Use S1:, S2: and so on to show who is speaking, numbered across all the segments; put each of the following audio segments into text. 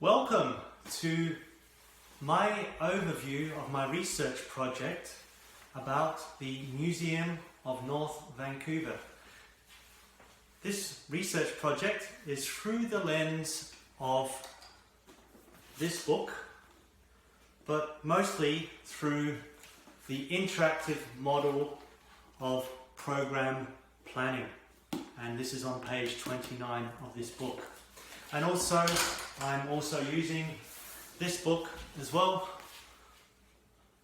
S1: Welcome to my overview of my research project about the Museum of North Vancouver. This research project is through the lens of this book, but mostly through the interactive model of program planning. And this is on page 29 of this book. And also, I'm also using this book as well,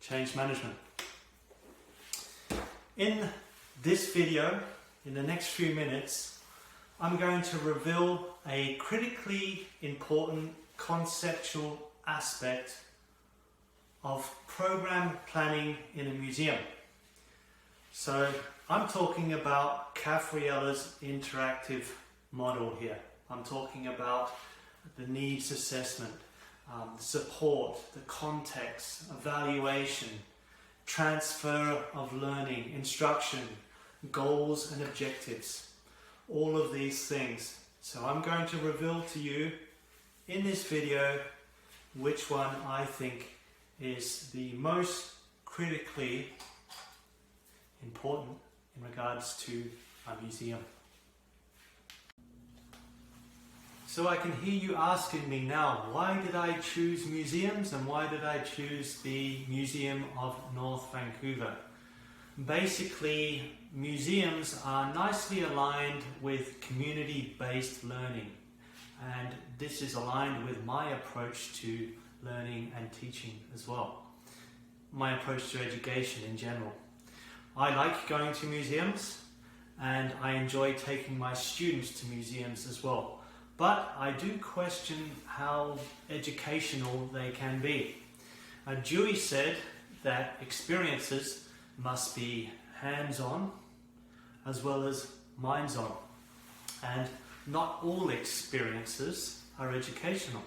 S1: Change Management. In this video, in the next few minutes, I'm going to reveal a critically important conceptual aspect of program planning in a museum. So I'm talking about Cafriella's interactive model here. I'm talking about the needs assessment, support, the context, evaluation, transfer of learning, instruction, goals and objectives, all of these things. So I'm going to reveal to you in this video which one I think is the most critically important in regards to a museum. So I can hear you asking me now, why did I choose museums and why did I choose the Museum of North Vancouver? Basically, museums are nicely aligned with community-based learning, and this is aligned with my approach to learning and teaching as well. My approach to education in general. I like going to museums and I enjoy taking my students to museums as well. But I do question how educational they can be. Dewey said that experiences must be hands-on as well as minds-on. And not all experiences are educational.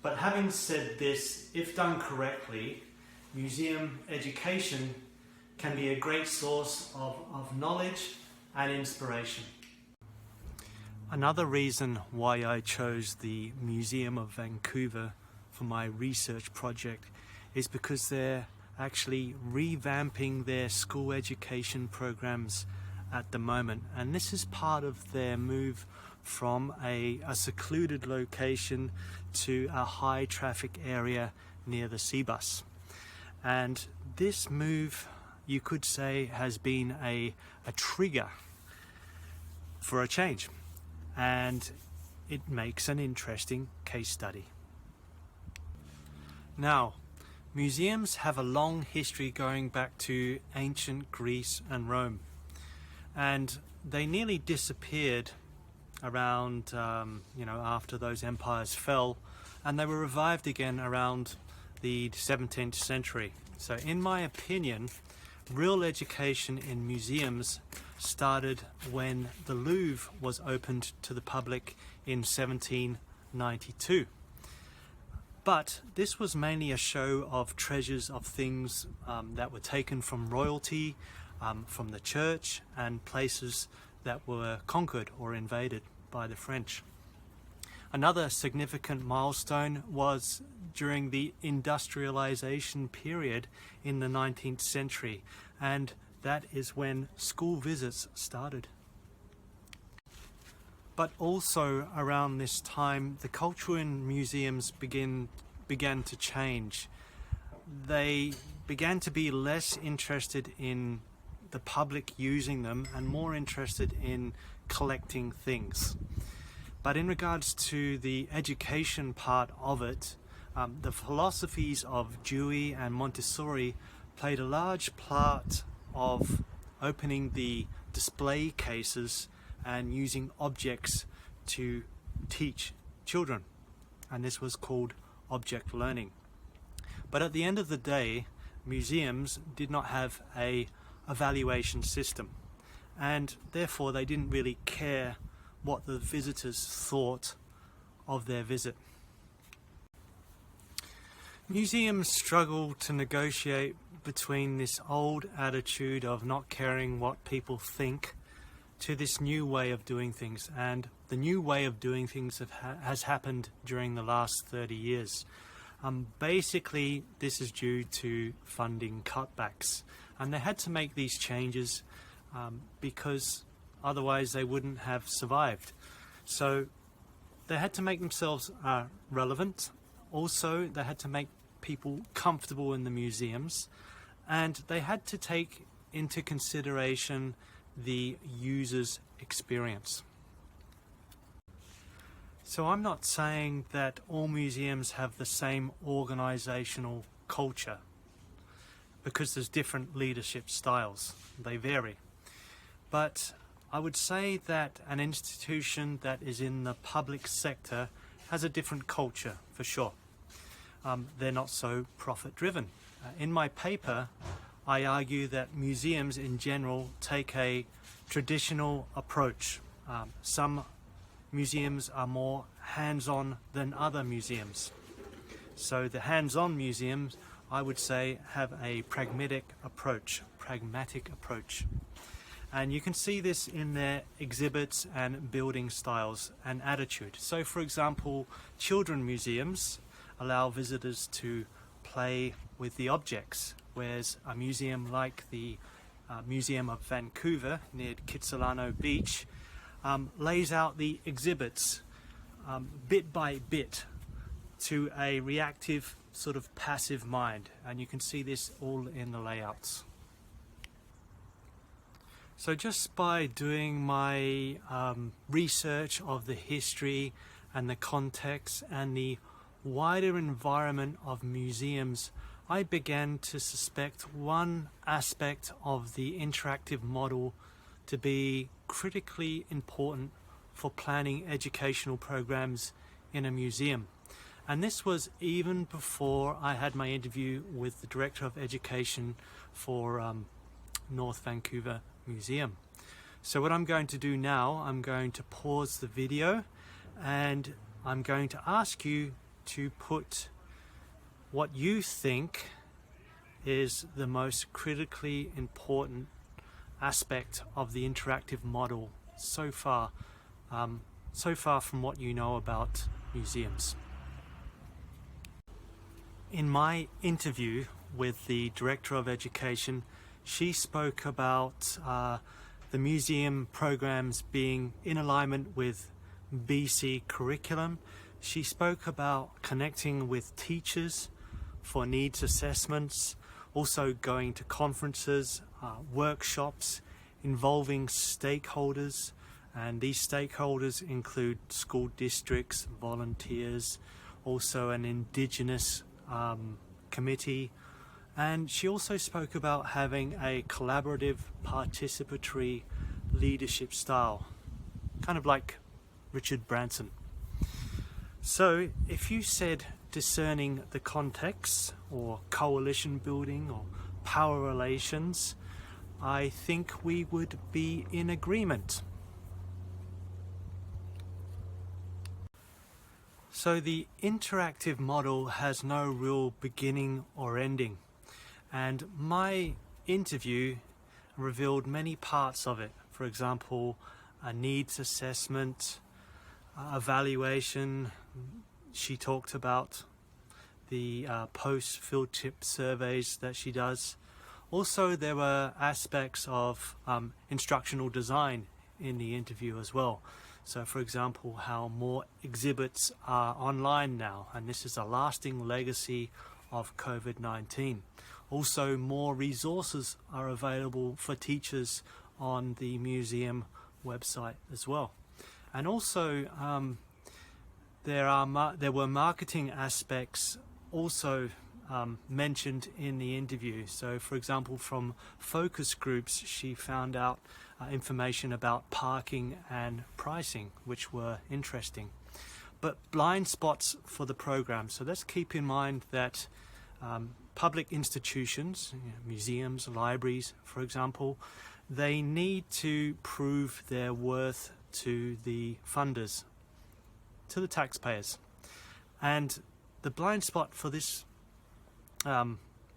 S1: But having said this, if done correctly, museum education can be a great source of knowledge and inspiration. Another reason why I chose the Museum of Vancouver for my research project is because they're actually revamping their school education programs at the moment, and this is part of their move from a secluded location to a high traffic area near the C-bus. And this move, you could say, has been a trigger for a change. And it makes an interesting case study. Now, museums have a long history going back to ancient Greece and Rome, and they nearly disappeared around, after those empires fell, and they were revived again around the 17th century. So in my opinion, real education in museums started when the Louvre was opened to the public in 1792. But this was mainly a show of treasures of things that were taken from royalty, from the church, and places that were conquered or invaded by the French. Another significant milestone was during the industrialization period in the 19th century, and that is when school visits started. But also around this time, the culture in museums began to change. They began to be less interested in the public using them and more interested in collecting things. But in regards to the education part of it, the philosophies of Dewey and Montessori played a large part of opening the display cases and using objects to teach children, and this was called object learning. But at the end of the day, museums did not have a evaluation system, and therefore they didn't really care what the visitors thought of their visit. Museums struggle to negotiate between this old attitude of not caring what people think to this new way of doing things, and the new way of doing things has happened during the last 30 years. Basically, this is due to funding cutbacks, and they had to make these changes because otherwise they wouldn't have survived. So they had to make themselves relevant. Also, they had to make people comfortable in the museums, and they had to take into consideration the user's experience. So I'm not saying that all museums have the same organizational culture, because there's different leadership styles. They vary. But I would say that an institution that is in the public sector has a different culture, for sure. They're not so profit driven. In my paper, I argue that museums in general take a traditional approach. Some museums are more hands-on than other museums. So the hands-on museums, I would say, have a pragmatic approach. And you can see this in their exhibits and building styles and attitude. So for example, children museums allow visitors to play with the objects, whereas a museum like the Museum of Vancouver near Kitsilano Beach lays out the exhibits bit by bit to a reactive sort of passive mind, and you can see this all in the layouts. So just by doing my research of the history and the context and the wider environment of museums, I began to suspect one aspect of the interactive model to be critically important for planning educational programs in a museum. And this was even before I had my interview with the Director of Education for North Vancouver Museum. So what I'm going to do now, I'm going to pause the video and I'm going to ask you to put what you think is the most critically important aspect of the interactive model so far from what you know about museums. In my interview with the Director of Education, she spoke about the museum programs being in alignment with BC curriculum. She spoke about connecting with teachers for needs assessments, also going to conferences, workshops involving stakeholders, and these stakeholders include school districts, volunteers, also an Indigenous committee. And she also spoke about having a collaborative, participatory leadership style, kind of like Richard Branson. So if you said discerning the context, or coalition building, or power relations, I think we would be in agreement. So the interactive model has no real beginning or ending, and my interview revealed many parts of it. For example, a needs assessment, evaluation. She talked about the post field trip surveys that she does. Also, there were aspects of instructional design in the interview as well. So for example, how more exhibits are online now, and this is a lasting legacy of COVID-19. Also, more resources are available for teachers on the museum website as well. And also, there were marketing aspects also mentioned in the interview. So for example, from focus groups, she found out information about parking and pricing, which were interesting. But blind spots for the program. So let's keep in mind that public institutions, museums, libraries, for example, they need to prove their worth to the funders, to the taxpayers. And the blind spot for this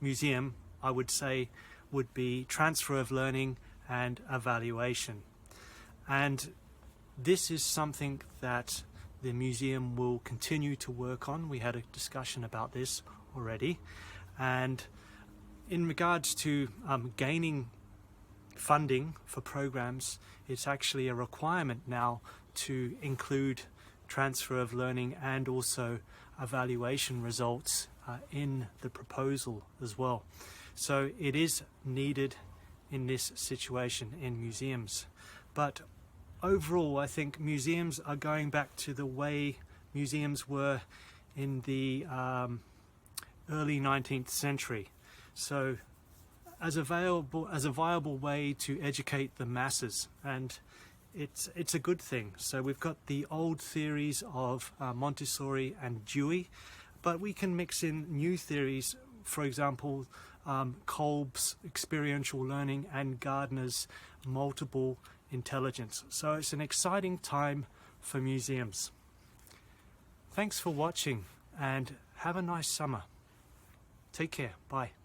S1: museum, I would say, would be transfer of learning and evaluation. And this is something that the museum will continue to work on. We had a discussion about this already. And in regards to gaining funding for programs, it's actually a requirement now to include transfer of learning and also evaluation results in the proposal as well. So it is needed in this situation in museums. But overall, I think museums are going back to the way museums were in the early 19th century. So as a viable way to educate the masses, and it's a good thing. So we've got the old theories of Montessori and Dewey, but we can mix in new theories, for example, Kolb's experiential learning and Gardner's multiple intelligence. So it's an exciting time for museums. Thanks for watching and have a nice summer. Take care. Bye.